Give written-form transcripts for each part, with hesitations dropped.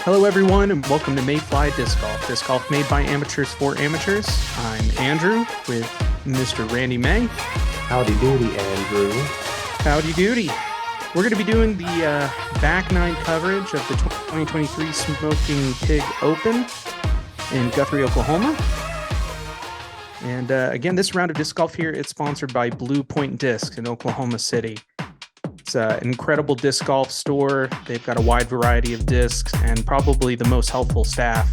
Hello, everyone, and welcome to Mayfly Disc Golf. Disc golf made by amateurs for amateurs. I'm Andrew with Mr. Randy May. Howdy doody, Andrew. Howdy doody. We're going to be doing the back nine coverage of the 2023 Smoking Pig Open in Guthrie, Oklahoma. And again, this round of disc golf here, it's sponsored by Blue Point Discs in Oklahoma City. It's an incredible disc golf store. They've got a wide variety of discs and probably the most helpful staff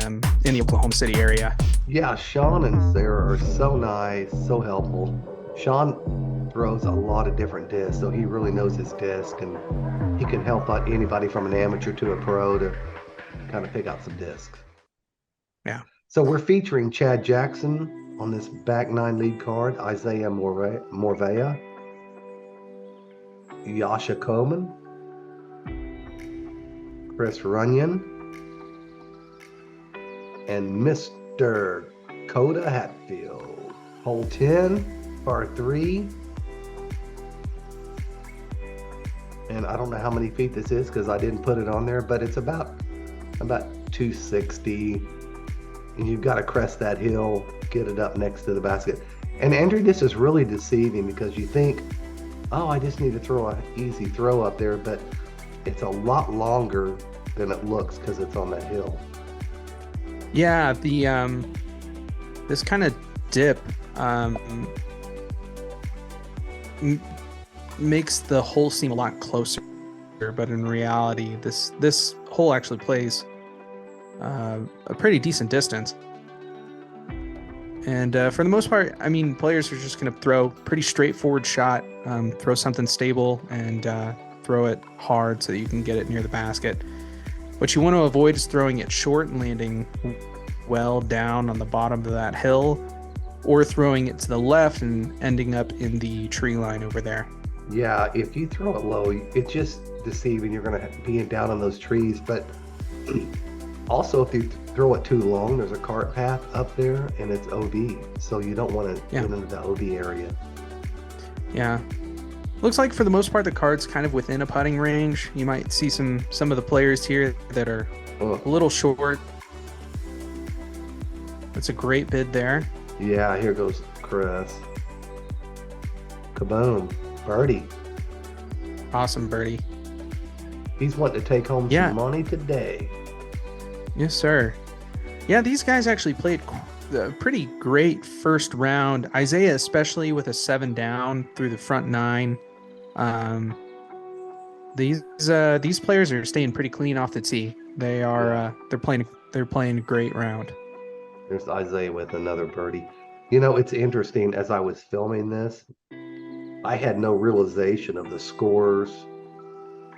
in the Oklahoma City area. Yeah, Sean and Sarah are so nice, so helpful. Sean throws a lot of different discs, so he really knows his disc, and he can help out anybody from an amateur to a pro to kind of pick out some discs. Yeah. So we're featuring Chad Jackson on this back nine lead card, Isaiah Morvea, Yasha Coleman, Chris Runyon, and Mr. Coda Hatfield. Hole 10, par 3. And I don't know how many feet this is because I didn't put it on there, but it's about 260. And you've got to crest that hill, get it up next to the basket. And Andrew, this is really deceiving because you think, oh, I just need to throw an easy throw up there, but it's a lot longer than it looks because it's on that hill. Yeah, the this kind of dip makes the hole seem a lot closer, but in reality, this hole actually plays a pretty decent distance. And for the most part, I mean, players are just going to throw pretty straightforward shot, throw something stable, and throw it hard so that you can get it near the basket. What you want to avoid is throwing it short and landing well down on the bottom of that hill, or throwing it to the left and ending up in the tree line over there. Yeah, if you throw it low, it's just deceiving. You're going to be down on those trees, but also if you throw it too long, there's a cart path up there and it's OB, so you don't want to get into the OB area. Yeah. Looks like for the most part the cart's kind of within a putting range. You might see some of the players here that are a little short. That's a great bid there. Yeah, here goes Chris. Kaboom. Birdie. Awesome birdie. He's wanting to take home some money today. Yes, sir. Yeah, these guys actually played a pretty great first round. Isaiah, especially with a 7 down through the front 9. These players are staying pretty clean off the tee. They are they're playing a great round. There's Isaiah with another birdie. You know, it's interesting. As I was filming this, I had no realization of the scores.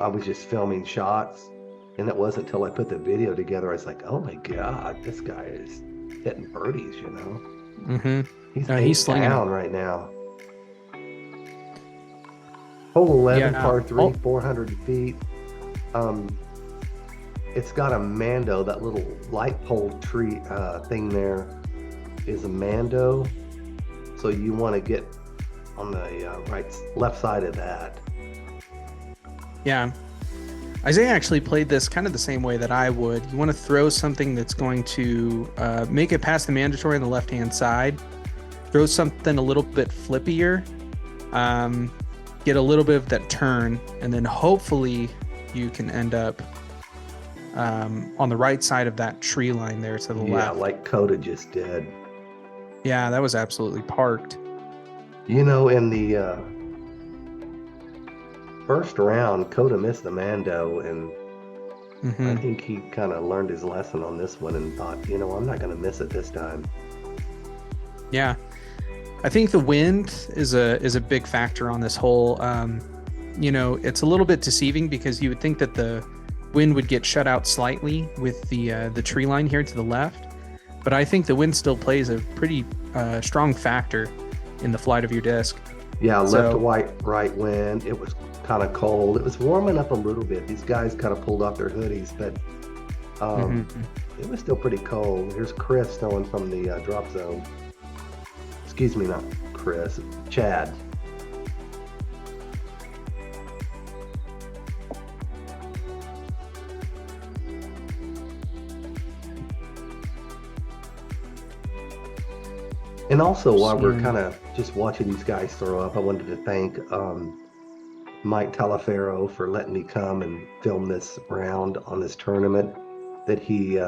I was just filming shots. And it wasn't until I put the video together, I was like, oh my God, this guy is hitting birdies, you know? Mm-hmm. He's slinging down right now. Hole 11, par 3, 400 feet. It's got a mando, that little light pole tree thing there is a mando. So you want to get on the left side of that. Yeah. Isaiah actually played this kind of the same way that I would. You want to throw something that's going to make it past the mandatory on the left-hand side. Throw something a little bit flippier. Get a little bit of that turn, and then hopefully you can end up on the right side of that tree line there to the left. Yeah, like Coda just did. Yeah, that was absolutely parked. You know, in the first round, Coda missed the mando, and I think he kind of learned his lesson on this one and thought, you know, I'm not going to miss it this time. Yeah, I think the wind is a big factor on this hole. You know, it's a little bit deceiving because you would think that the wind would get shut out slightly with the tree line here to the left, but I think the wind still plays a pretty strong factor in the flight of your disc. Yeah, left to right wind. It was kind of cold. It was warming up a little bit. These guys kind of pulled off their hoodies, but it was still pretty cold. Here's Chris throwing from the drop zone. Excuse me, not Chris, Chad. And also, while we're Seeing, kind of just watching these guys throw up, I wanted to thank Mike Talaferro for letting me come and film this round on this tournament that he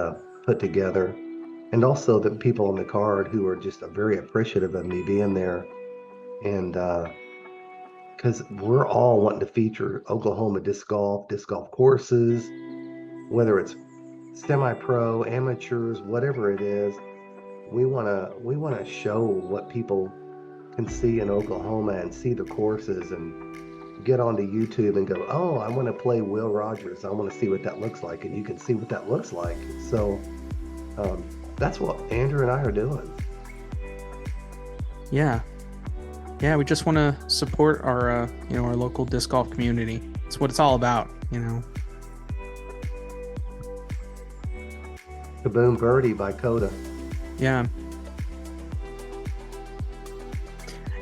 put together. And also the people on the card who are just very appreciative of me being there. And because we're all wanting to feature Oklahoma disc golf courses, whether it's semi-pro, amateurs, whatever it is, we want to show what people can see in Oklahoma and see the courses and get onto YouTube and go, oh, I want to play Will Rogers. I want to see what that looks like, and you can see what that looks like. So that's what Andrew and I are doing. yeah, yeah, we just want to support our our local disc golf community. It's what it's all about. Kaboom Birdie by Coda. Yeah.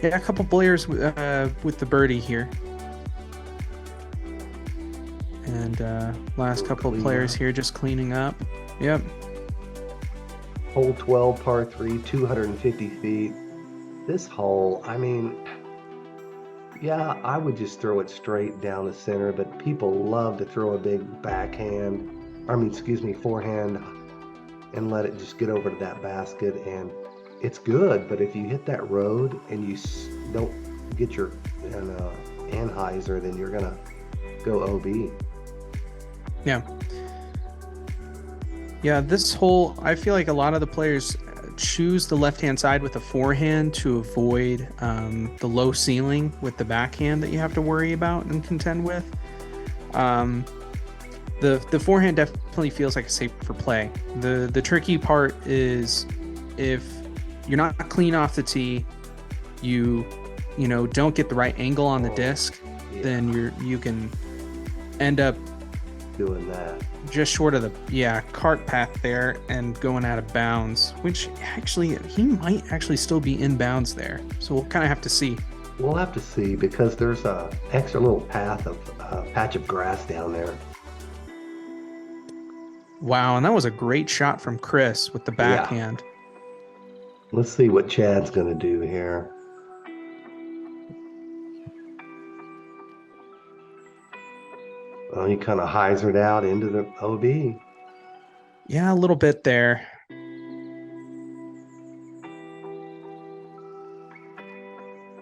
Yeah, a couple players with the birdie here. And last couple of players here just cleaning up. Yep. Hole 12, par 3, 250 feet. This hole, I mean, yeah, I would just throw it straight down the center, but people love to throw a big backhand, forehand, and let it just get over to that basket. And it's good, but if you hit that road and you don't get your anhyzer, then you're going to go OB. Yeah. Yeah, this hole, I feel like a lot of the players choose the left-hand side with the forehand to avoid the low ceiling with the backhand that you have to worry about and contend with. The forehand definitely feels like a safer play. The tricky part is if you're not clean off the tee, you don't get the right angle on the disc, then you can end up doing that just short of the cart path there and going out of bounds, which actually he might actually still be in bounds there, so we'll kind of have to see. We'll have to see, because there's a extra little patch of grass down there. Wow, and that was a great shot from Chris with the backhand. Let's see what Chad's gonna do here. Well, he kind of hyzered out into the OB. Yeah, a little bit there.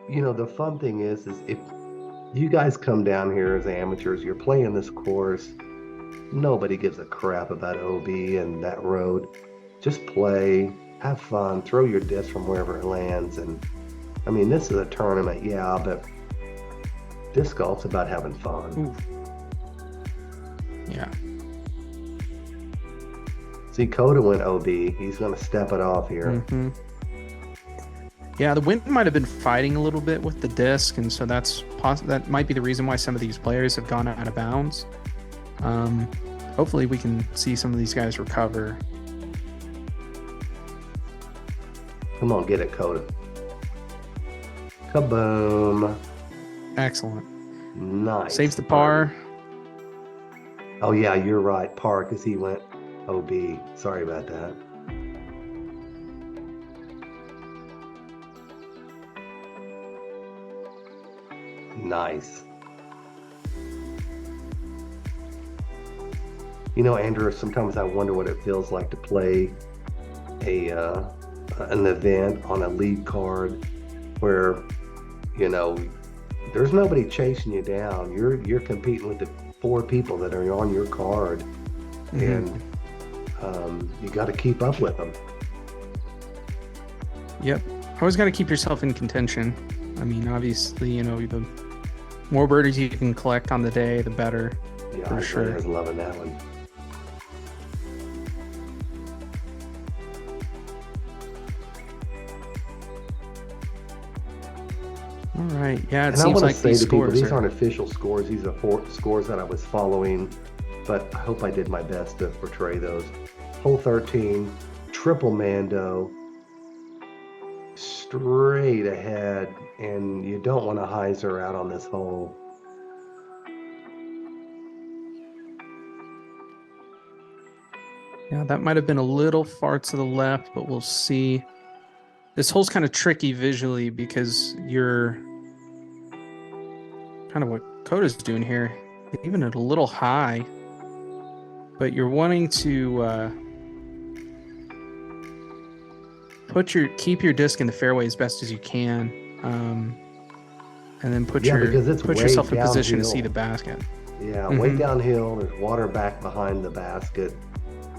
The fun thing is if you guys come down here as amateurs, you're playing this course, nobody gives a crap about OB and that road. Just play, have fun, throw your disc from wherever it lands. And I mean, this is a tournament, yeah, but disc golf's about having fun. Ooh. Yeah. See, Coda went OB. He's going to step it off here. Mm-hmm. Yeah, the wind might have been fighting a little bit with the disc, and so that might be the reason why some of these players have gone out of bounds. Hopefully we can see some of these guys recover. Come on, get it, Coda. Kaboom. Excellent. Nice. Saves the par. Oh, yeah, you're right. Par, because he went OB. Sorry about that. Nice. Andrew, sometimes I wonder what it feels like to play an event on a lead card where, there's nobody chasing you down. You're competing with the 4 people that are on your card, Mm-hmm. and you got to keep up with them. Yep. Always got to keep yourself in contention. I mean, obviously, the more birdies you can collect on the day, the better. Yeah, for sure. I was loving that one. All right. Yeah, it And I seems want to like say these to people, scores these are... aren't official scores. These are scores that I was following, but I hope I did my best to portray those. Hole 13, triple Mando, straight ahead, and you don't want to hyzer out on this hole. Yeah, that might have been a little far to the left, but we'll see. This hole's kind of tricky visually because you're kind of what Coda's doing here, even at a little high, but you're wanting to keep your disc in the fairway as best as you can, and then put because it's way yourself in position to see downhill. the basket. Yeah, way downhill. There's water back behind the basket.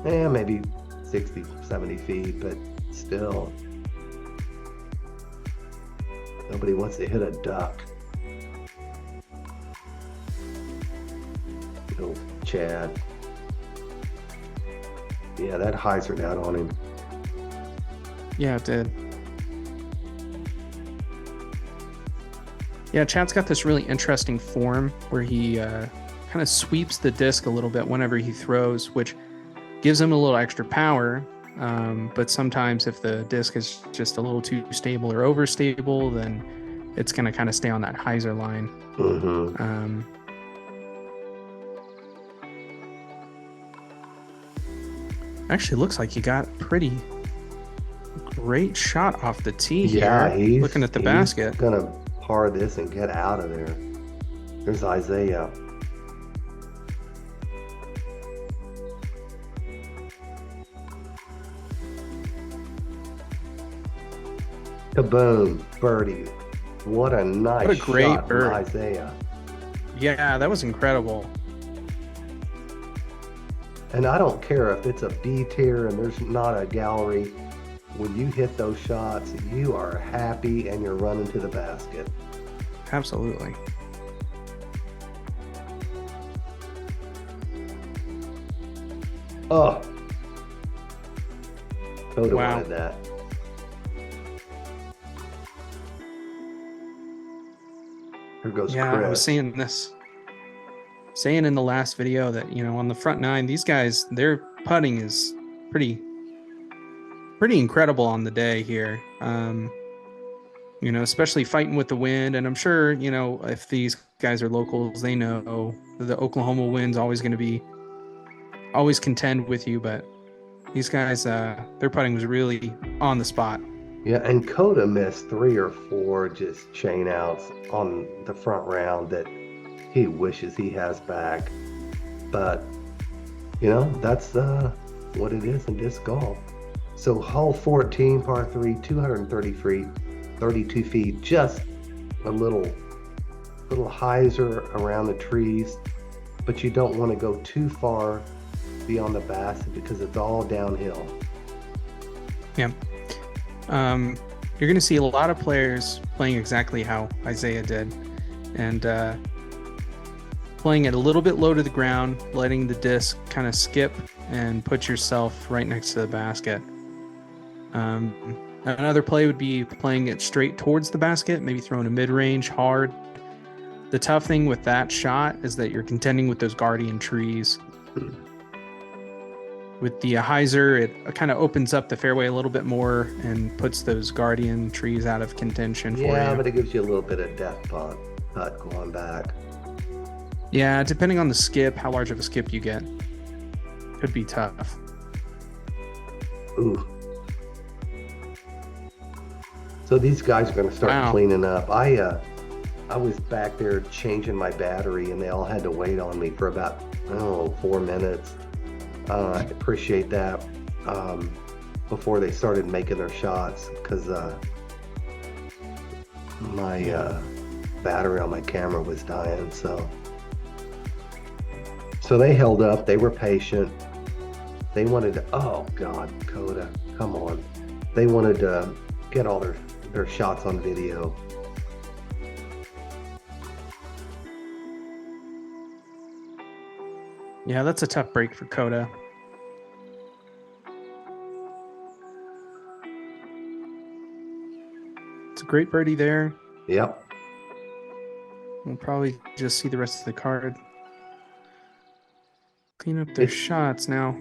Maybe 60, 70 feet, but still. Nobody wants to hit a duck. Little Chad. Yeah, that hyzered out on him. Yeah, it did. Yeah, Chad's got this really interesting form where he kind of sweeps the disc a little bit whenever he throws, which gives him a little extra power. But sometimes if the disc is just a little too stable or overstable, then it's going to kind of stay on that hyzer line. Actually, looks like you got a pretty great shot off the tee Yeah, here. Looking at the basket. He's gonna par this and get out of there. There's Isaiah. Kaboom, birdie. What a nice What a great shot from bird. Isaiah. Yeah, that was incredible. And I don't care if it's a B tier and there's not a gallery. When you hit those shots, you are happy and you're running to the basket. Absolutely. Oh. Coda Wow. wanted that. Here goes Yeah, Chris. I was saying in the last video that, on the front nine, these guys, their putting is pretty incredible on the day here. Especially fighting with the wind. And I'm sure, if these guys are locals, they know the Oklahoma wind's always contend with you. But these guys, their putting was really on the spot. Yeah, and Coda missed 3 or 4 just chain outs on the front round that he wishes he has back. But, that's what it is in disc golf. So hole 14, par 3, 233, 32 feet, just a little hyzer around the trees, but you don't want to go too far beyond the basket because it's all downhill. Yeah. You're going to see a lot of players playing exactly how Isaiah did, and playing it a little bit low to the ground, letting the disc kind of skip and put yourself right next to the basket. Another play would be playing it straight towards the basket, maybe throwing a mid-range hard. The tough thing with that shot is that you're contending with those guardian trees. With the hyzer, it kind of opens up the fairway a little bit more and puts those guardian trees out of contention for you. Yeah, but it gives you a little bit of depth putt going back. Yeah, depending on the skip, how large of a skip you get, could be tough. Ooh. So these guys are going to start cleaning up. I was back there changing my battery, and they all had to wait on me for about 4 minutes. I appreciate that. Before they started making their shots, because my battery on my camera was dying. So they held up. They were patient. They wanted to. Oh God, Coda, come on! They wanted to get all their shots on video. Yeah, that's a tough break for Coda. It's a great birdie there. Yep. We'll probably just see the rest of the card. Clean up their shots now.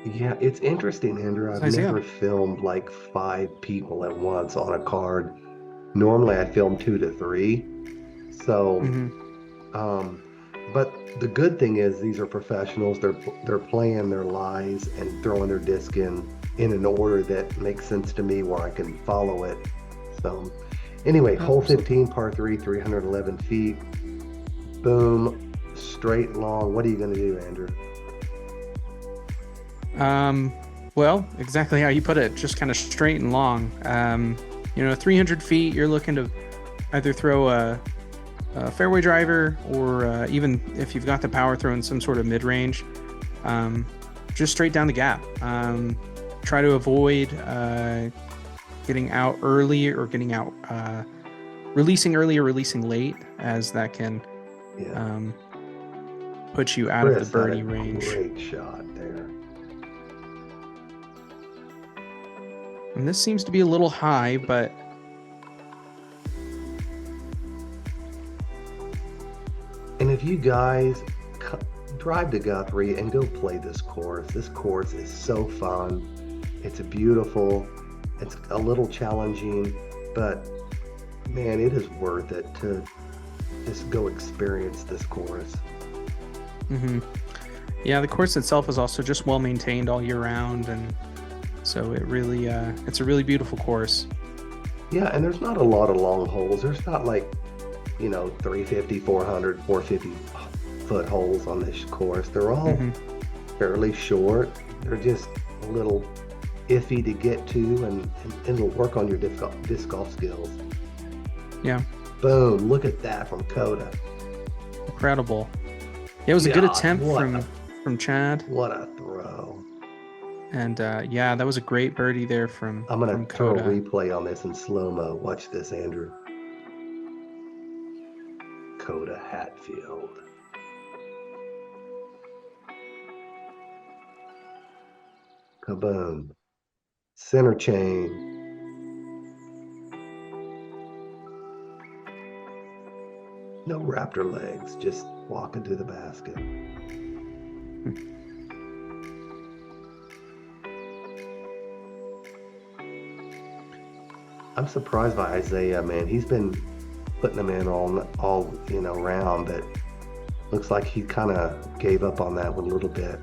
Yeah, it's interesting, Andrew. I've never filmed like 5 people at once on a card. Normally I film 2 to 3. So, but the good thing is these are professionals. They're playing their lies and throwing their disc in in an order that makes sense to me where I can follow it. So anyway, hole 15, par 3, 311 feet. Boom, straight long. What are you going to do, Andrew? Well, exactly how you put it, just kind of straight and long. 300 feet, you're looking to either throw a fairway driver or even if you've got the power, throw in some sort of mid-range. Just straight down the gap. Try to avoid getting out early or getting out releasing early or releasing late, as that can put you out of the birdie range. Great shot there. And this seems to be a little high, but and if you guys drive to Guthrie and go play this course is so fun. It's beautiful. It's a little challenging, but man, it is worth it to just go experience this course. Yeah, the course itself is also just well maintained all year round, and so it really it's a really beautiful course. Yeah, and there's not a lot of long holes. There's not like 350, 400, 450 foot holes on this course. They're all fairly short. They're just a little iffy to get to, and it'll work on your disc golf skills. Yeah. Boom, look at that from Coda. Incredible. Yeah, it was a good attempt from Chad. What a throw. And that was a great birdie there from I'm going to throw a Coda. replay on this in slow-mo. Watch this, Andrew. Coda Hatfield. Kaboom. Center chain. No raptor legs, just walking to the basket. I'm surprised by Isaiah, man. He's been putting them in all round, but looks like he kind of gave up on that one a little bit.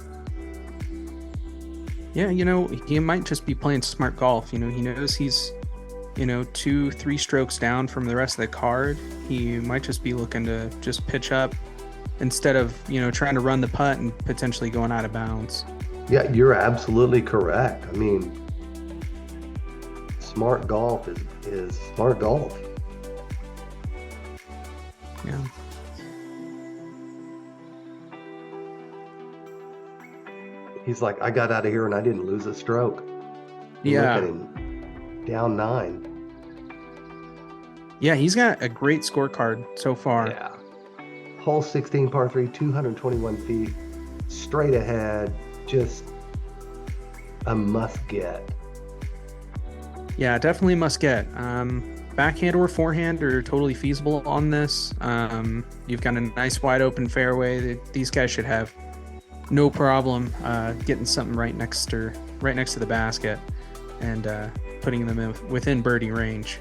Yeah, he might just be playing smart golf. He knows he's 2-3 strokes down from the rest of the card. He might just be looking to just pitch up instead of trying to run the putt and potentially going out of bounds. Yeah, you're absolutely correct. I mean, smart golf is smart golf. Yeah. He's like, I got out of here and I didn't lose a stroke. Yeah. Look at him, down 9. Yeah, he's got a great scorecard so far. Yeah. Hole 16, par 3, 221 feet, straight ahead, just a must get. Yeah, definitely must get. Backhand or forehand are totally feasible on this. You've got a nice wide open fairway. These guys should have no problem getting something right next to the basket and putting them within birdie range.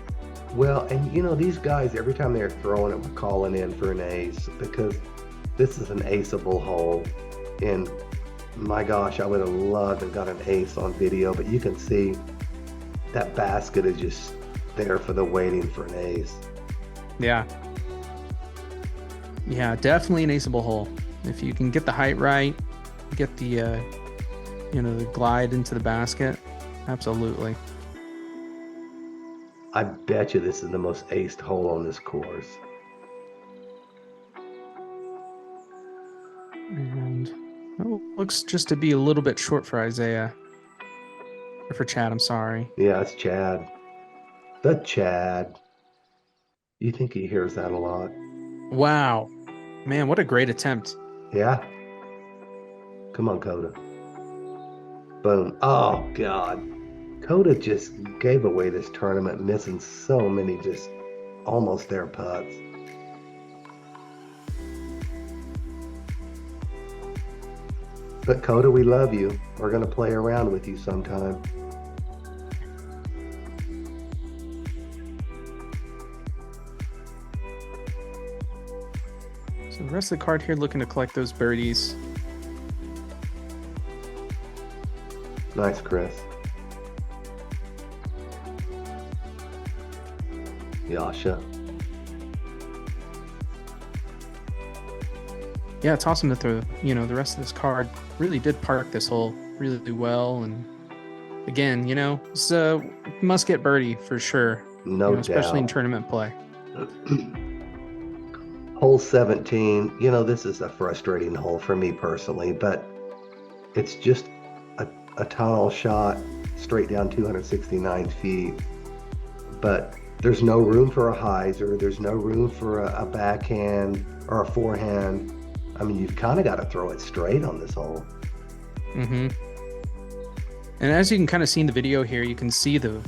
Well, and these guys, every time they're throwing it, we're calling in for an ace, because this is an aceable hole. And my gosh, I would have loved to have got an ace on video, but you can see that basket is just there for the waiting for an ace. Yeah. Yeah, definitely an aceable hole. If you can get the height right, get the the glide into the basket, absolutely. I bet you this is the most aced hole on this course. And looks just to be a little bit short for Isaiah. Or for Chad, I'm sorry. Yeah, it's Chad. The Chad. You think he hears that a lot? Wow. Man, what a great attempt. Yeah. Come on, Coda. Boom. Oh, God. Coda just gave away this tournament, missing so many just almost there putts. But Coda, we love you. We're going to play around with you sometime. So the rest of the card here looking to collect those birdies. Nice, Chris. Yasha. Yeah, it's awesome that the rest of this card really did park this hole really well. And again, it's a must get birdie for sure, No especially in doubt. tournament play. Hole 17, this is a frustrating hole for me personally, but it's just a tunnel shot straight down 269 feet. But there's no room for a hyzer. There's no room for a backhand or a forehand. I mean, you've kind of got to throw it straight on this hole. Mm-hmm. And as you can kind of see in the video here, you can see the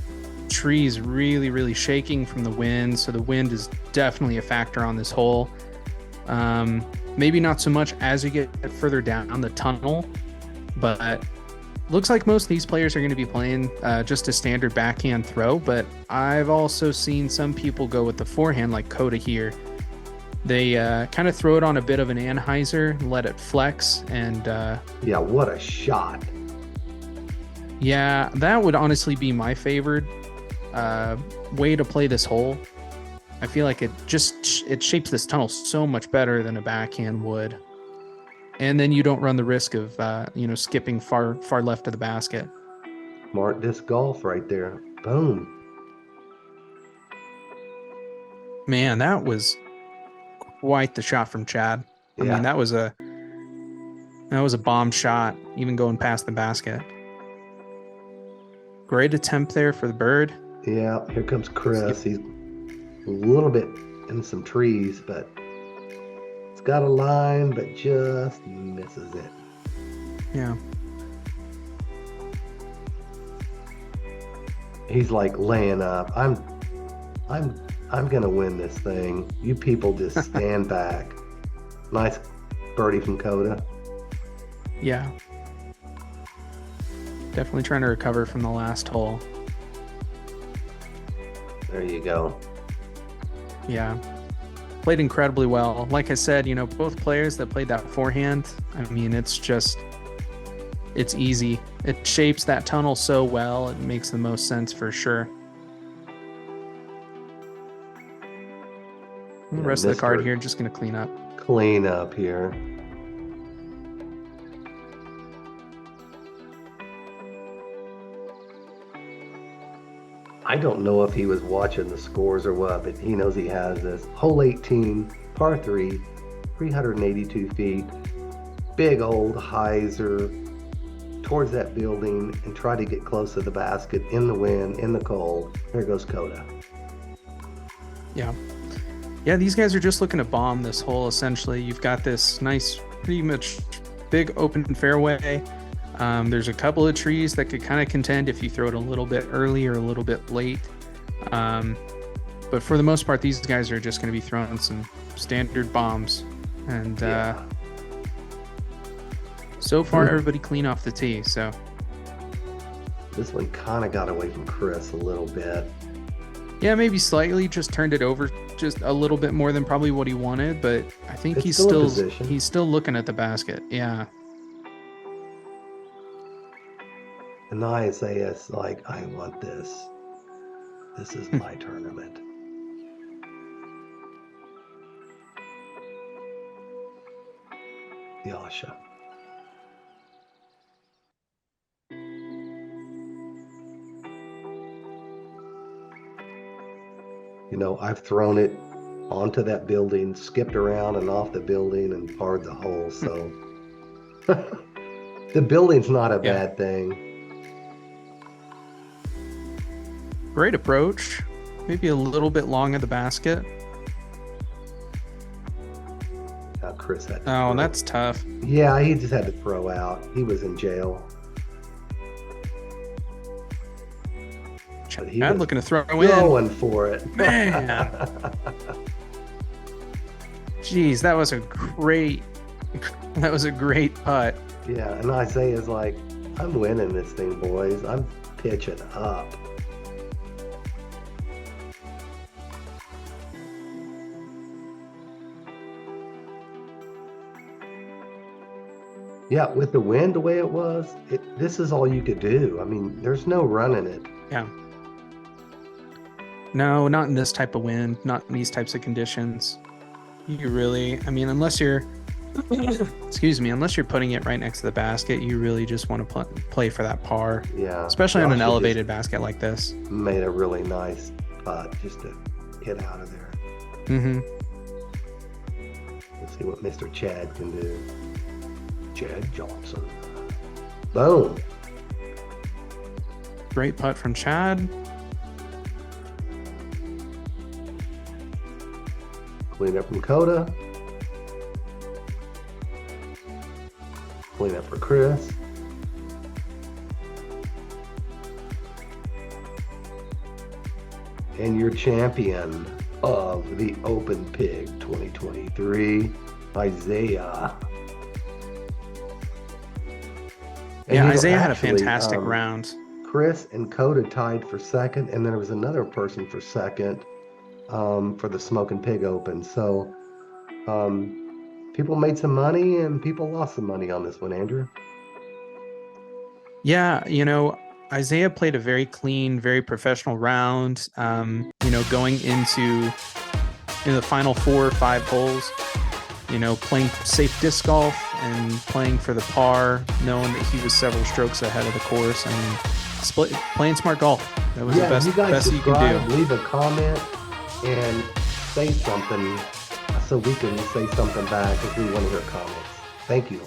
trees really, really shaking from the wind. So the wind is definitely a factor on this hole. Maybe not so much as you get further down the tunnel, but looks like most of these players are going to be playing just a standard backhand throw. But I've also seen some people go with the forehand like Coda here. They kind of throw it on a bit of an anhyzer, let it flex, and yeah, what a shot. Yeah, that would honestly be my favored way to play this hole. I feel like it shapes this tunnel so much better than a backhand would. And then you don't run the risk of skipping far left of the basket. Smart disc golf right there. Boom. Man, that was quite the shot from Chad. I mean, that was a bomb shot, even going past the basket. Great attempt there for the bird. Yeah, here comes Chris. He's a little bit in some trees, but it's got a line, but just misses it. Yeah. He's like laying up. I'm gonna win this thing. You people just stand back. Nice birdie from Coda. Yeah. Definitely trying to recover from the last hole. There you go. Yeah. Played incredibly well. Like I said, both players that played that forehand, I mean, it's easy. It shapes that tunnel so well. It makes the most sense for sure. The rest of the card here, just going to clean up. Clean up here. I don't know if he was watching the scores or what, but he knows he has this. Hole 18, par 3, 382 feet, big old hyzer towards that building and try to get close to the basket in the wind, in the cold. There goes Coda. Yeah. Yeah, these guys are just looking to bomb this hole, essentially. You've got this nice, pretty much big open fairway. There's a couple of trees that could kind of contend if you throw it a little bit early or a little bit late. But for the most part, these guys are just going to be throwing some standard bombs. And so far, everybody clean off the tee. So this one kind of got away from Chris a little bit. Yeah, maybe slightly, just turned it over just a little bit more than probably what he wanted. But I think he's still looking at the basket. Yeah. And Isaiah's like, I want this. This is my tournament. Yasha. I've thrown it onto that building, skipped around and off the building and parred the hole. So the building's not a bad thing. Great approach. Maybe a little bit long of the basket. Chris had to throw. That's tough. Yeah, he just had to throw out. He was in jail. Chad looking to throw in. Going for it. Man. Jeez, that was a great putt. Yeah, and Isaiah's like, I'm winning this thing, boys. I'm pitching up. Yeah, with the wind the way it was, this is all you could do. I mean, there's no running it. Yeah. No, not in this type of wind, not in these types of conditions. You really, I mean, unless you're, excuse me, unless you're putting it right next to the basket, you really just want to play for that par, Yeah. especially on an Josh had elevated basket like this. just made a really nice putt just to get out of there. Mm-hmm. Let's see what Mr. Chad can do. Chad Johnson. Boom. Great putt from Chad. Clean up from Coda. Clean up for Chris. And your champion of the Open Pig 2023, Isaiah. And Yeah, you know, Isaiah had a actually, fantastic round. Chris and Coda tied for second, and then there was another person for second for the Smoking Pig Open. So people made some money and people lost some money on this one, Andrew. Yeah, you know, Isaiah played a very clean, very professional round. You know, going into the final 4 or 5 holes, you know, playing safe disc golf and playing for the par, knowing that he was several strokes ahead of the course and playing smart golf. That was the best, you guys best you can subscribe, do. leave a comment, and say something so we can say something back if we want to hear comments. Thank you.